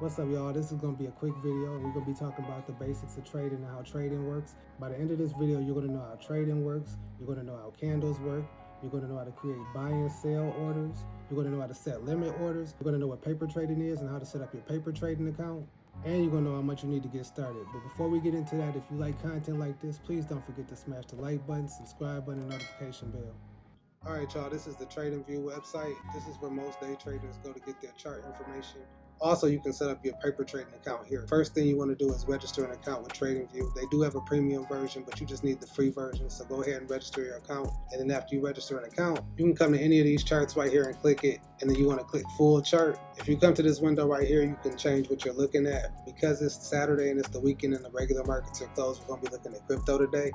What's up, y'all? This is going to be a quick video. We're going to be talking about the basics of trading and how trading works. By the end of this video, you're going to know how trading works. You're going to know how candles work. You're going to know how to create buy and sell orders. You're going to know how to set limit orders. You're going to know what paper trading is and how to set up your paper trading account. And you're going to know how much you need to get started. But before we get into that, if you like content like this, please don't forget to smash the like button, subscribe button, and notification bell. Alright, y'all, this is the TradingView website. This is where most day traders go to get their chart information. Also, you can set up your paper trading account here. First thing you want to do is register an account with TradingView. They do have a premium version, but you just need the free version. So go ahead and register your account. And then after you register an account, you can come to any of these charts right here and click it. And then you want to click full chart. If you come to this window right here, you can change what you're looking at. Because it's Saturday and it's the weekend and the regular markets are closed, we're going to be looking at crypto today.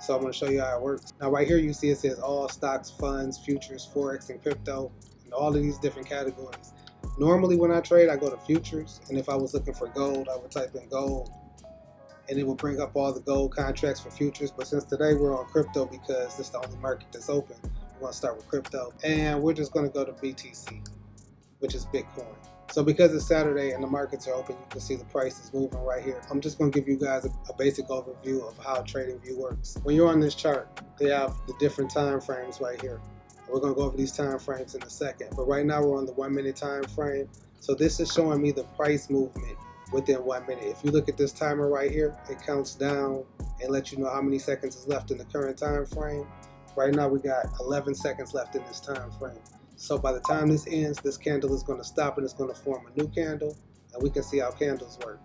So I'm going to show you how it works. Now right here you see it says all stocks, funds, futures, forex, and crypto, and all of these different categories. Normally when I trade, I go to futures, and if I was looking for gold, I would type in gold, and it will bring up all the gold contracts for futures. But since today we're on crypto because this is the only market that's open, we're going to start with crypto, and we're just going to go to BTC, which is Bitcoin. So because it's Saturday and the markets are open, you can see the prices moving right here. I'm just going to give you guys a basic overview of how TradingView works. When you're on this chart, they have the different time frames right here. We're going to go over these time frames in a second. But right now we're on the 1 minute time frame. So this is showing me the price movement within 1 minute. If you look at this timer right here, it counts down and lets you know how many seconds is left in the current time frame. Right now we got 11 seconds left in this time frame. So by the time this ends, this candle is going to stop and it's going to form a new candle, and we can see how candles work.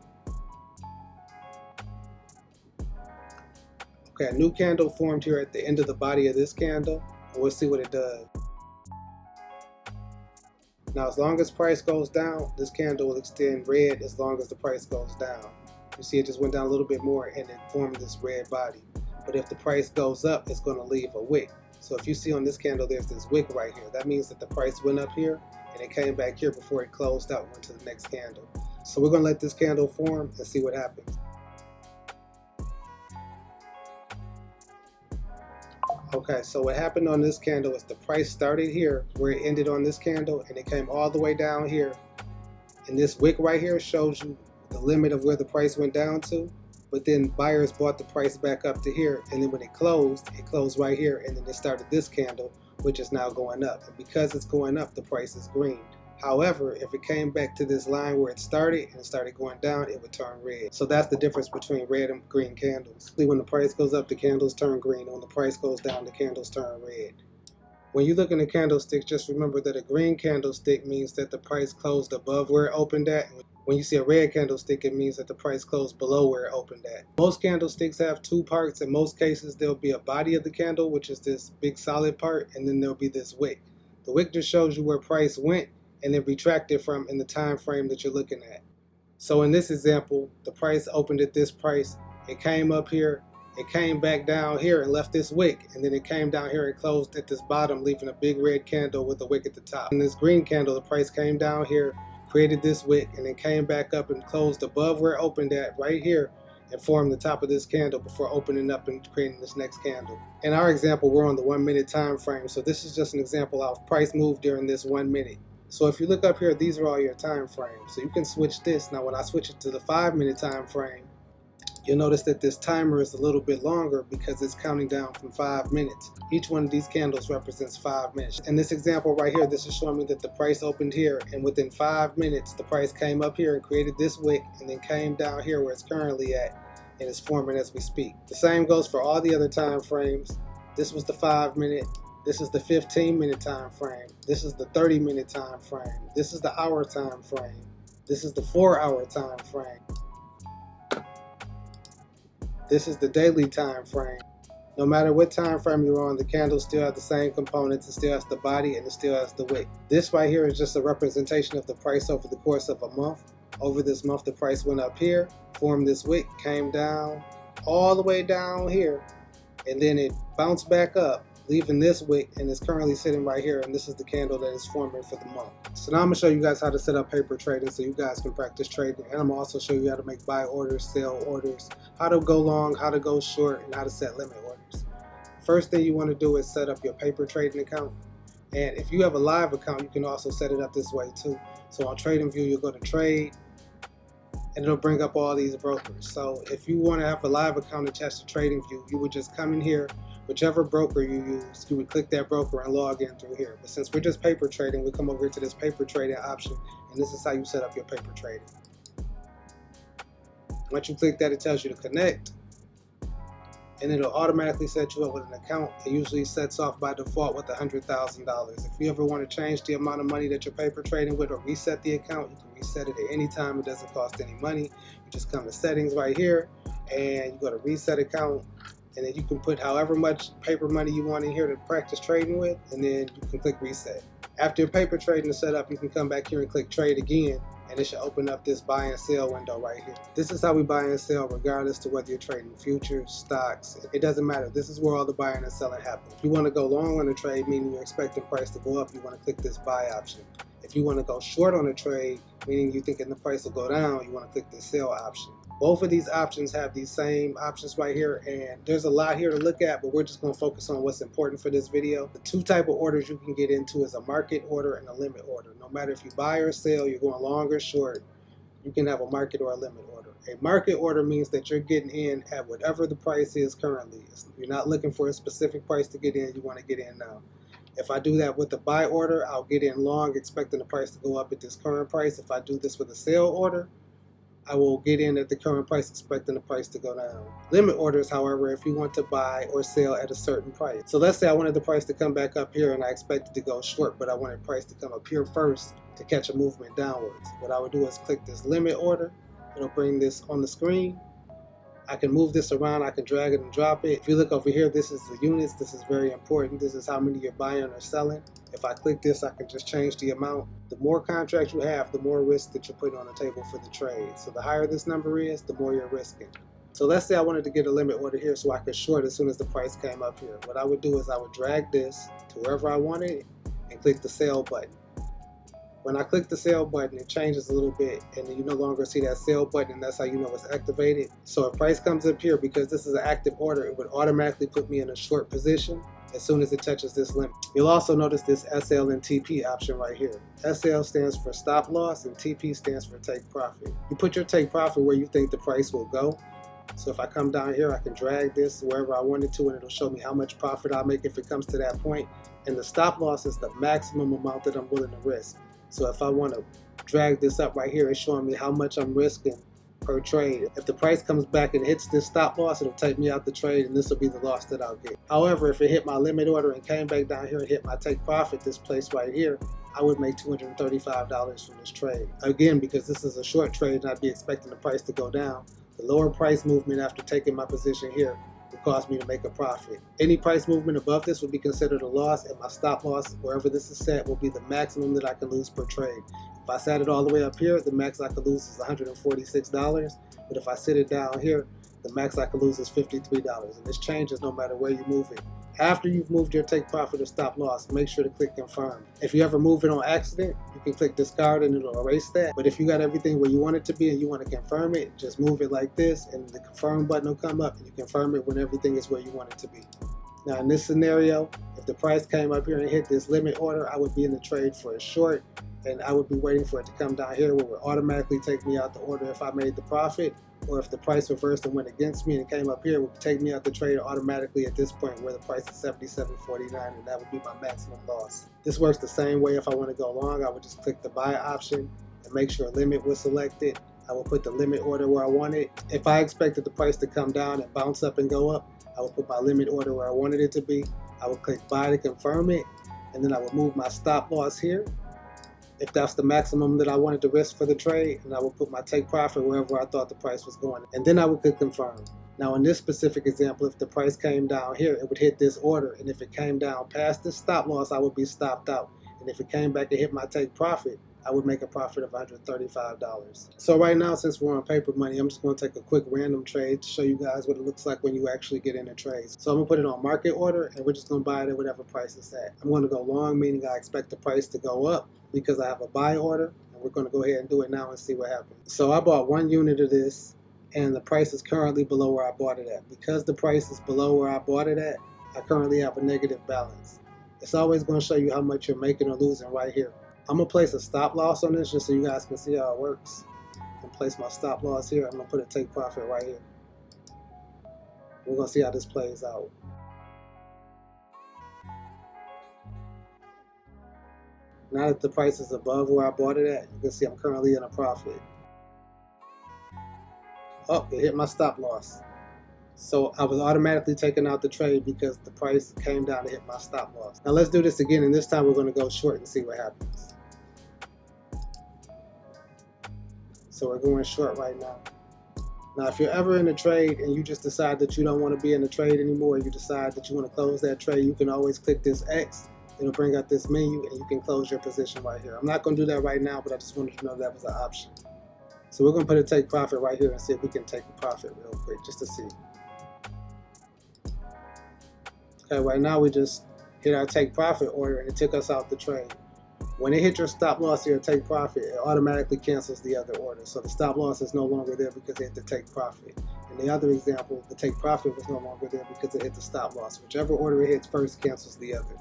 Okay, a new candle formed here at the end of the body of this candle, and we'll see what it does. Now as long as price goes down, this candle will extend red as long as the price goes down. You see it just went down a little bit more and it formed this red body. But if the price goes up, it's going to leave a wick. So if you see on this candle, there's this wick right here. That means that the price went up here and it came back here before it closed out and went to the next candle. So we're going to let this candle form and see what happens. Okay, so what happened on this candle is the price started here where it ended on this candle and it came all the way down here. And this wick right here shows you the limit of where the price went down to. But then buyers bought the price back up to here, and then when it closed right here, and then it started this candle, which is now going up. And because it's going up, the price is green. However, if it came back to this line where it started and it started going down, it would turn red. So that's the difference between red and green candles. When the price goes up, the candles turn green. When the price goes down, the candles turn red. When you look in the candlestick, just remember that a green candlestick means that the price closed above where it opened at. When you see a red candlestick, it means that the price closed below where it opened at. Most candlesticks have two parts. In most cases, there'll be a body of the candle, which is this big solid part, and then there'll be this wick. The wick just shows you where price went and then retracted from in the time frame that you're looking at. So in this example, the price opened at this price, it came up here, it came back down here and left this wick, and then it came down here and closed at this bottom, leaving a big red candle with a wick at the top. In this green candle, the price came down here, created this wick, and then came back up and closed above where it opened at right here and formed the top of this candle before opening up and creating this next candle. In our example, we're on the 1 minute time frame, so this is just an example of how price moved during this 1 minute. So if you look up here, these are all your time frames. So you can switch this. Now when I switch it to the 5 minute time frame, you'll notice that this timer is a little bit longer because it's counting down from 5 minutes. Each one of these candles represents 5 minutes. In this example right here, this is showing me that the price opened here, and within 5 minutes, the price came up here and created this wick and then came down here where it's currently at and is forming as we speak. The same goes for all the other time frames. This was the 5 minute. This is the 15 minute time frame. This is the 30 minute time frame. This is the hour time frame. This is the 4 hour time frame. This is the daily time frame. No matter what time frame you're on, the candle still has the same components. It still has the body and it still has the wick. This right here is just a representation of the price over the course of a month. Over this month, the price went up here, formed this wick, came down all the way down here, and then it bounced back up, leaving this wick, and it's currently sitting right here, and this is the candle that is forming for the month. So now I'm going to show you guys how to set up paper trading so you guys can practice trading, and I'm going to also show you how to make buy orders, sell orders, how to go long, how to go short, and how to set limit orders. First thing you want to do is set up your paper trading account, and if you have a live account, you can also set it up this way too. So on TradingView, you'll go to trade, and it'll bring up all these brokers. So if you want to have a live account attached to TradingView, you would just come in here, whichever broker you use, you would click that broker and log in through here. But since we're just paper trading, we come over to this paper trading option, and this is how you set up your paper trading. Once you click that, it tells you to connect, and it'll automatically set you up with an account. It usually sets off by default with $100,000. If you ever want to change the amount of money that you're paper trading with or reset the account, you can reset it at any time. It doesn't cost any money. You just come to settings right here, and you go to reset account, and then you can put however much paper money you want in here to practice trading with, and then you can click reset. After your paper trading is set up, you can come back here and click trade again, and it should open up this buy and sell window right here. This is how we buy and sell regardless to whether you're trading futures, stocks. It doesn't matter. This is where all the buying and selling happens. If you want to go long on a trade, meaning you're expecting price to go up, you want to click this buy option. If you want to go short on a trade, meaning you're thinking the price will go down, you want to click the sell option. Both of these options have these same options right here, and there's a lot here to look at, but we're just going to focus on what's important for this video. The two type of orders you can get into is a market order and a limit order. No matter if you buy or sell, you're going long or short, you can have a market or a limit order. A market order means that you're getting in at whatever the price is currently. You're not looking for a specific price to get in, you want to get in now. If I do that with the buy order, I'll get in long expecting the price to go up at this current price. If I do this with a sell order, I will get in at the current price expecting the price to go down. Limit orders, however, if you want to buy or sell at a certain price. So let's say I wanted the price to come back up here and I expected to go short, but I wanted price to come up here first to catch a movement downwards. What I would do is click this limit order. It'll bring this on the screen. I can move this around, I can drag it and drop it. If you look over here, this is the units. This is very important. This is how many you're buying or selling. If I click this, I can just change the amount. The more contracts you have, the more risk that you're putting on the table for the trade. So the higher this number is, the more you're risking. So let's say I wanted to get a limit order here so I could short as soon as the price came up here. What I would do is I would drag this to wherever I wanted and click the sell button. When I click the sell button, it changes a little bit, and then you no longer see that sell button, and that's how you know it's activated. So if price comes up here, because this is an active order, it would automatically put me in a short position as soon as it touches this limit. You'll also notice this SL and TP option right here. SL stands for stop loss, and TP stands for take profit. You put your take profit where you think the price will go. So if I come down here, I can drag this wherever I wanted to, and it'll show me how much profit I'll make if it comes to that point. And the stop loss is the maximum amount that I'm willing to risk. So if I want to drag this up right here, it's showing me how much I'm risking per trade. If the price comes back and hits this stop loss, it'll take me out the trade, and this will be the loss that I'll get. However, if it hit my limit order and came back down here and hit my take profit, this place right here, I would make $235 from this trade. Again, because this is a short trade and I'd be expecting the price to go down, the lower price movement after taking my position here will cause me to make a profit. Any price movement above this would be considered a loss, and my stop loss, wherever this is set, will be the maximum that I can lose per trade. If I set it all the way up here, the max I could lose is $146, but if I set it down here, the max I could lose is $53, and this changes no matter where you move it. After you've moved your take profit or stop loss, make sure to click confirm. If you ever move it on accident, you can click discard and it'll erase that. But if you got everything where you want it to be and you want to confirm it, just move it like this and the confirm button will come up and you confirm it when everything is where you want it to be. Now in this scenario, if the price came up here and hit this limit order, I would be in the trade for a short, and I would be waiting for it to come down here where it would automatically take me out the order if I made the profit, or if the price reversed and went against me and came up here, it would take me out the trade automatically at this point where the price is $77.49, and that would be my maximum loss. This works the same way. If I want to go long, I would just click the buy option and make sure a limit was selected. I will put the limit order where I want it. If I expected the price to come down and bounce up and go up, I would put my limit order where I wanted it to be. I would click buy to confirm it, and then I would move my stop loss here if that's the maximum that I wanted to risk for the trade, and I would put my take profit wherever I thought the price was going, and then I would click confirm. Now in this specific example, if the price came down here, it would hit this order, and if it came down past this stop loss, I would be stopped out, and if it came back and hit my take profit, I would make a profit of $135. So right now, since we're on paper money, I'm just going to take a quick random trade to show you guys what it looks like when you actually get in a trade. So I'm going to put it on market order, and we're just going to buy it at whatever price it's at. I'm going to go long, meaning I expect the price to go up because I have a buy order, and we're going to go ahead and do it now and see what happens. So I bought 1 unit of this, and the price is currently below where I bought it at. Because the price is below where I bought it at, I currently have a negative balance. It's always going to show you how much you're making or losing right here. I'm going to place a stop loss on this just so you guys can see how it works. and place my stop loss here. I'm going to put a take profit right here. We're going to see how this plays out. Now that the price is above where I bought it at, you can see I'm currently in a profit. Oh, it hit my stop loss. So I was automatically taking out the trade because the price came down to hit my stop loss. Now let's do this again, and this time we're going to go short and see what happens. So we're going short right now. Now if you're ever in a trade and you just decide that you don't want to be in the trade anymore, you decide that you want to close that trade, you can always click this X. It'll bring up this menu and you can close your position right here. I'm not going to do that right now, but I just wanted to know that was an option. So we're going to put a take profit right here and see if we can take a profit real quick just to see. Okay, right now we just hit our take profit order and it took us out the trade. When it hit your stop loss here, take profit, it automatically cancels the other order. So the stop loss is no longer there because it hit the take profit. In the other example, the take profit was no longer there because it hit the stop loss. Whichever order it hits first cancels the other.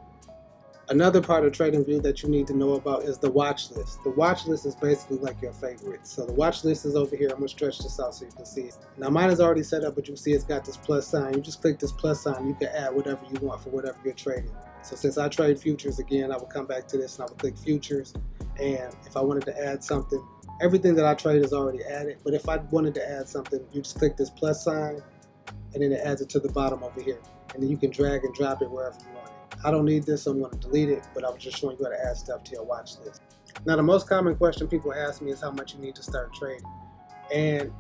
Another part of TradingView that you need to know about is the watch list. The watch list is basically like your favorites. So the watch list is over here. I'm going to stretch this out so you can see it. Now mine is already set up, but you see it's got this plus sign. You just click this plus sign. You can add whatever you want for whatever you're trading. So since I trade futures again, I will come back to this and I will click futures. And if I wanted to add something, everything that I trade is already added. But if I wanted to add something, you just click this plus sign and then it adds it to the bottom over here. And then you can drag and drop it wherever you want it. I don't need this, so I'm going to delete it, but I was just showing you how to add stuff to your watch list. Now, the most common question people ask me is how much you need to start trading. And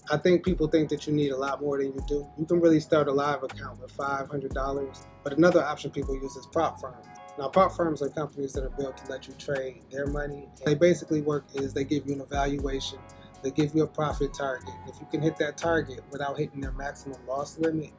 I think people think that you need a lot more than you do. You can really start a live account with $500, but another option people use is prop firms. Now, prop firms are companies that are built to let you trade their money. They basically work is they give you an evaluation, they give you a profit target. If you can hit that target without hitting their maximum loss limit,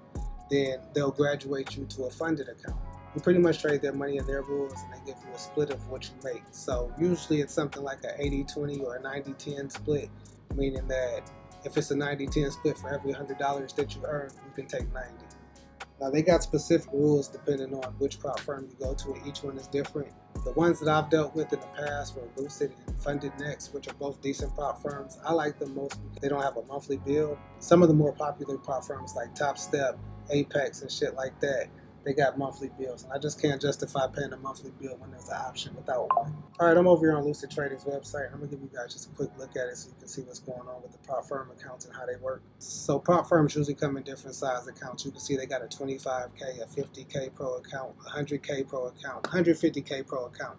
then they'll graduate you to a funded account. You pretty much trade their money in their rules and they give you a split of what you make. So usually it's something like an 80-20 or a 90-10 split, meaning that if it's a 90-10 split for every $100 that you earn, you can take 90. Now they got specific rules depending on which prop firm you go to, and each one is different. The ones that I've dealt with in the past were Lucid and Funded Next, which are both decent prop firms. I like them most because they don't have a monthly bill. Some of the more popular prop firms like Top Step, Apex, and shit like that, they got monthly bills, and I just can't justify paying a monthly bill when there's an option without one. All right, I'm over here on Lucid Trading's website. I'm gonna give you guys just a quick look at it so you can see what's going on with the prop firm accounts and how they work. So prop firms usually come in different size accounts. You can see they got a 25K, a 50K pro account, a 100K pro account, 150K pro account.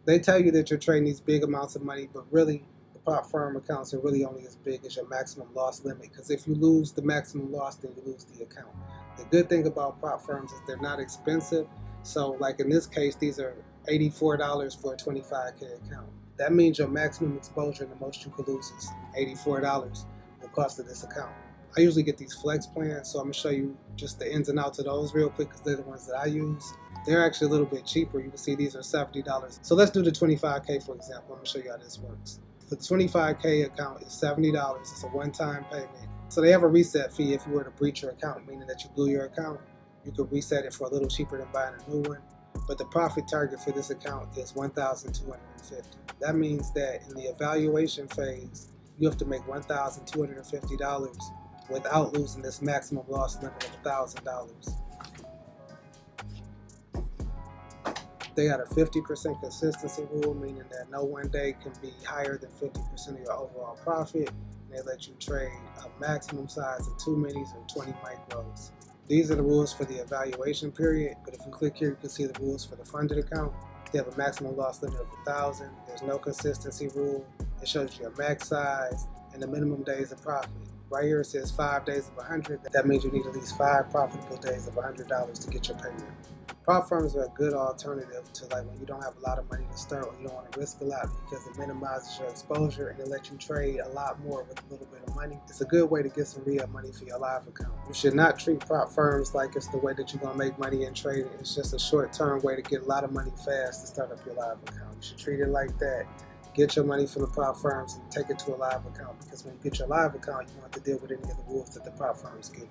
They tell you that you're trading these big amounts of money, but really the prop firm accounts are really only as big as your maximum loss limit, because if you lose the maximum loss, then you lose the account. The good thing about prop firms is they're not expensive. So like in this case, these are $84 for a 25K account. That means your maximum exposure and the most you could lose is $84, the cost of this account. I usually get these flex plans, so I'm gonna show you just the ins and outs of those real quick because they're the ones that I use. They're actually a little bit cheaper. You can see these are $70. So let's do the 25K for example. I'm gonna show you how this works. The 25K account is $70. It's a one-time payment. So they have a reset fee if you were to breach your account, meaning that you blew your account. You could reset it for a little cheaper than buying a new one. But the profit target for this account is $1,250. That means that in the evaluation phase, you have to make $1,250 without losing this maximum loss limit of $1,000. They got a 50% consistency rule, meaning that no one day can be higher than 50% of your overall profit. They let you trade a maximum size of 2 minis or 20 micros. These are the rules for the evaluation period, but if you click here, you can see the rules for the funded account. They have a maximum loss limit of 1,000. There's no consistency rule. It shows you your max size and the minimum days of profit. Right here it says 5 days of 100. That means you need at least 5 profitable days of $100 to get your payment. Prop firms are a good alternative to like when you don't have a lot of money to start or you don't want to risk a lot, because it minimizes your exposure and it lets you trade a lot more with a little bit of money. It's a good way to get some real money for your live account. You should not treat prop firms like it's the way that you're going to make money in trading. It's just a short-term way to get a lot of money fast to start up your live account. You should treat it like that. Get your money from the prop firms and take it to a live account, because when you get your live account, you don't have to deal with any of the rules that the prop firms give you.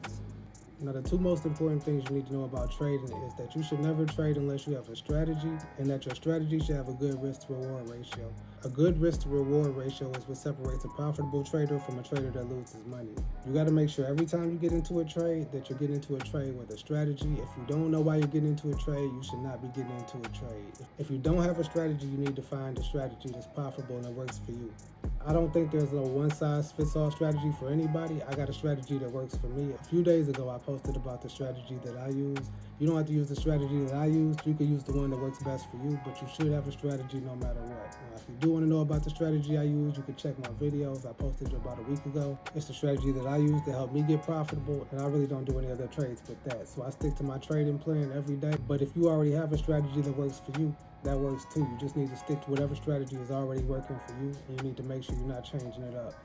Now, the two most important things you need to know about trading is that you should never trade unless you have a strategy, and that your strategy should have a good risk-to-reward ratio. A good risk to reward ratio is what separates a profitable trader from a trader that loses money. You got to make sure every time you get into a trade that you're getting into a trade with a strategy. If you don't know why you're getting into a trade, you should not be getting into a trade. If you don't have a strategy, you need to find a strategy that's profitable and that works for you. I don't think there's no one-size-fits-all strategy for anybody. I got a strategy that works for me. A few days ago, I posted about the strategy that I use. You don't have to use the strategy that I used. You can use the one that works best for you, but you should have a strategy no matter what. Now, if you do want to know about the strategy I use, you can check my videos. I posted about a week ago. It's the strategy that I use to help me get profitable, and I really don't do any other trades with that. So I stick to my trading plan every day. But if you already have a strategy that works for you, that works too. You just need to stick to whatever strategy is already working for you, and you need to make sure you're not changing it up.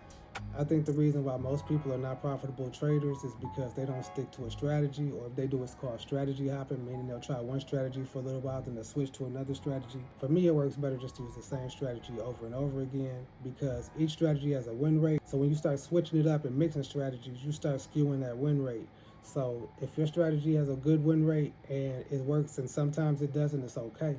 I think the reason why most people are not profitable traders is because they don't stick to a strategy, or if they do, it's called strategy hopping, meaning they'll try one strategy for a little while, then they'll switch to another strategy. For me, it works better just to use the same strategy over and over again, because each strategy has a win rate. So when you start switching it up and mixing strategies, you start skewing that win rate. So if your strategy has a good win rate and it works and sometimes it doesn't, it's okay,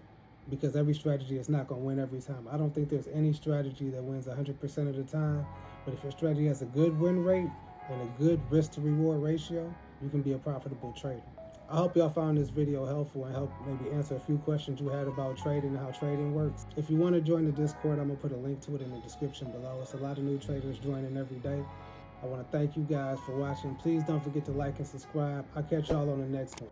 because every strategy is not going to win every time. I don't think there's any strategy that wins 100% of the time, but if your strategy has a good win rate and a good risk to reward ratio, you can be a profitable trader. I hope y'all found this video helpful and help maybe answer a few questions you had about trading and how trading works. If you want to join the Discord, I'm going to put a link to it in the description below. It's a lot of new traders joining every day. I want to thank you guys for watching. Please don't forget to like and subscribe. I'll catch y'all on the next one.